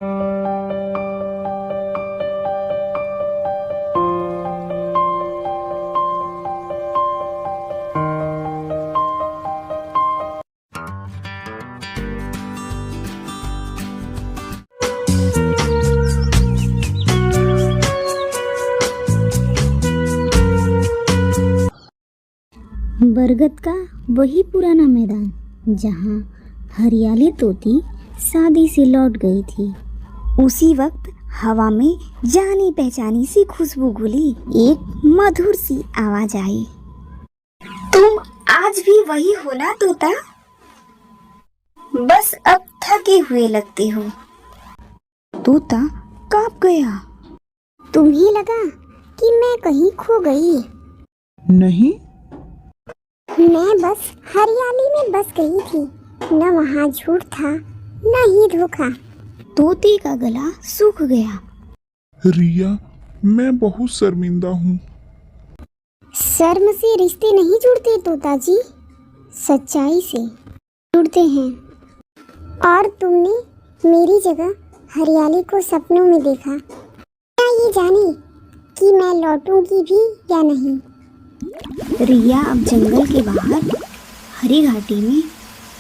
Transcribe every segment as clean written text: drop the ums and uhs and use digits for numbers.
बरगद का वही पुराना मैदान जहाँ हरियाली तोती शादी से लौट गई थी। उसी वक्त हवा में जानी पहचानी सी खुशबू घुली, एक मधुर सी आवाज आई। तुम आज भी वही हो ना तोता? बस अब थके हुए लगते हो। तोता कांप गया। तुम्हें लगा कि मैं कहीं खो गई? नहीं, मैं बस हरियाली में बस गई थी। न वहाँ झूठ था न ही धोखा। तोते का गला सूख गया। रिया, मैं बहुत शर्मिंदा हूँ। शर्म से रिश्ते नहीं जुड़ते तोता जी, सच्चाई से जुड़ते हैं। और तुमने मेरी जगह हरियाली को सपनों में देखा, क्या ये जाने कि मैं लौटूंगी भी या नहीं। रिया अब जंगल के बाहर हरी घाटी में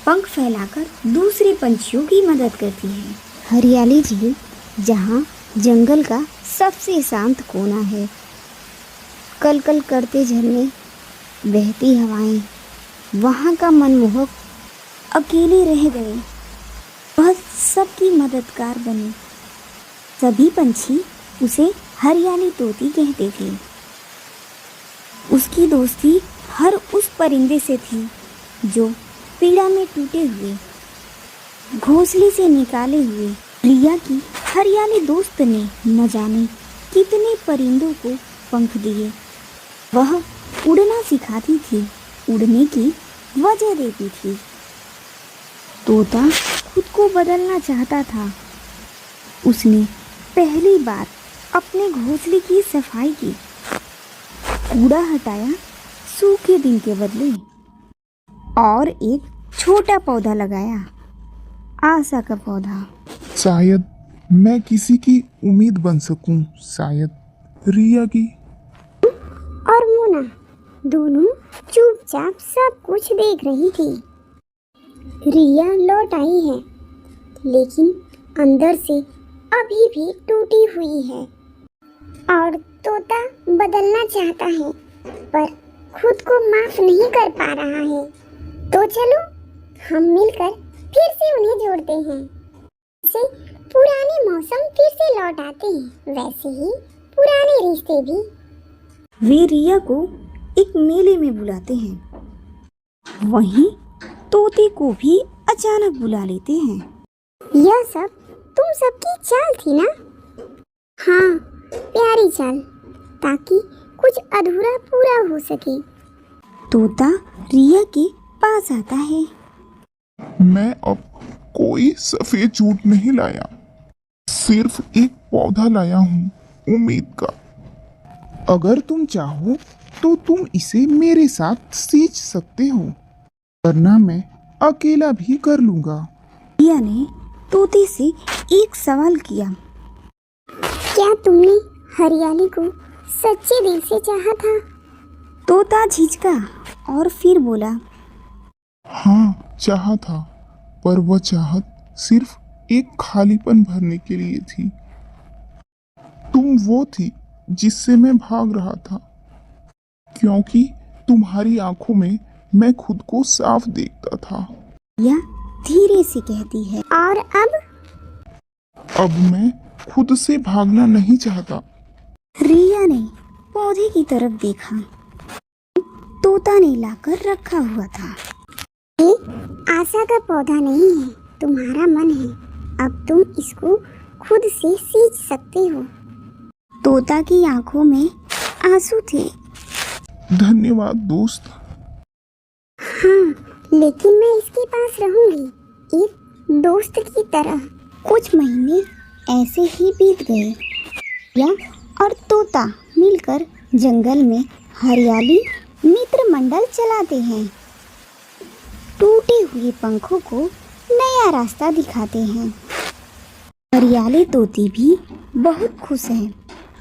पंख फैलाकर दूसरे पंछियों की मदद करती है। हरियाली झील जहाँ जंगल का सबसे शांत कोना है। कल कल करते झरने, बहती हवाएं, वहाँ का मनमोहक अकेले रह गए। वह सबकी मददगार बनी। सभी पंछी उसे हरियाली तोती कहते थे। उसकी दोस्ती हर उस परिंदे से थी जो पीड़ा में टूटे हुए, घोंसले से निकाले हुए। रिया की हरियाली दोस्त ने न जाने कितने परिंदों को पंख दिए। वह उड़ना सिखाती थी, उड़ने की वजह देती थी। तोता खुद को बदलना चाहता था। उसने पहली बार अपने घोंसले की सफाई की, कूड़ा हटाया सूखे दिन के बदले, और एक छोटा पौधा लगाया, आशा का पौधा। शायद मैं किसी की उम्मीद बन सकूं, शायद रिया की। और मोना दोनों चुपचाप सब कुछ देख रही थी। रिया लौट आई है, लेकिन अंदर से अभी भी टूटी हुई है। और तोता बदलना चाहता है, पर खुद को माफ नहीं कर पा रहा है। तो चलो हम मिलकर फिर से उन्हें जोड़ते हैं। जैसे पुराने मौसम फिर से लौट आते हैं, वैसे ही पुराने रिश्ते भी। वे रिया को एक मेले में बुलाते हैं। वहीं तोते को भी अचानक बुला लेते हैं। यह सब तुम सबकी चाल थी ना? हाँ, प्यारी चाल, ताकि कुछ अधूरा पूरा हो सके। तोता रिया के पास आता है। मैं अब कोई सफेद झूठ नहीं लाया, सिर्फ एक पौधा लाया हूँ, उम्मीद का। अगर तुम चाहो तो तुम इसे मेरे साथ सींच सकते हो, वरना मैं अकेला भी कर लूंगा। रिया ने तोते से एक सवाल किया। क्या तुमने हरियाली को सच्चे दिल से चाहा था? तोता झिझका और फिर बोला, हाँ, चाहा था, पर वह चाहत सिर्फ एक खालीपन भरने के लिए थी। तुम वो थी जिससे मैं भाग रहा था, क्योंकि तुम्हारी आंखों में मैं खुद को साफ देखता था। या धीरे से कहती है, और अब मैं खुद से भागना नहीं चाहता। रिया ने पौधे की तरफ देखा। तोता ने लाकर रखा हुआ था। ये आशा का पौधा नहीं है, तुम्हारा मन है। अब तुम इसको खुद से सींच सकते हो। तोता की आंखों में आंसू थे। धन्यवाद दोस्त। हाँ, लेकिन मैं इसके पास रहूंगी, एक दोस्त की तरह। कुछ महीने ऐसे ही बीत गए। या और तोता मिलकर जंगल में हरियाली मित्र मंडल चलाते हैं। टूटे हुए पंखों को नया रास्ता दिखाते हैं। हरियाली तोती भी बहुत खुश है।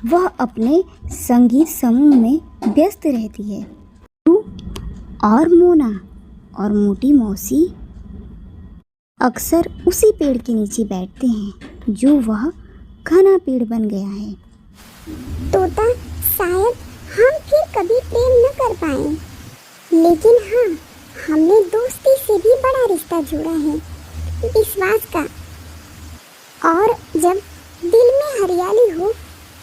वह अपने संगीत समूह में व्यस्त रहती है। टू और मोना और मोटी मौसी अक्सर उसी पेड़ के नीचे बैठते हैं जो वह घना पेड़ बन गया है। तोता, शायद हम फिर कभी प्रेम न कर पाए, लेकिन हाँ, हमने दोस्ती से भी बड़ा रिश्ता जोड़ा है, विश्वास का। और जब दिल में हरियाली हो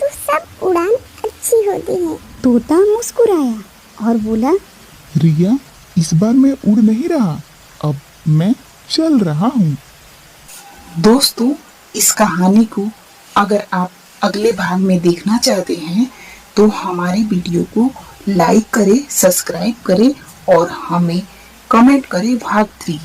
तो सब उड़ान अच्छी होती है। तोता मुस्कुराया और बोला, रिया, इस बार मैं उड़ नहीं रहा, अब मैं चल रहा हूँ। दोस्तों, इस कहानी को अगर आप अगले भाग में देखना चाहते हैं तो हमारे वीडियो को लाइक करें, सब्सक्राइब करें और हमें कमेंट करें भाग 3।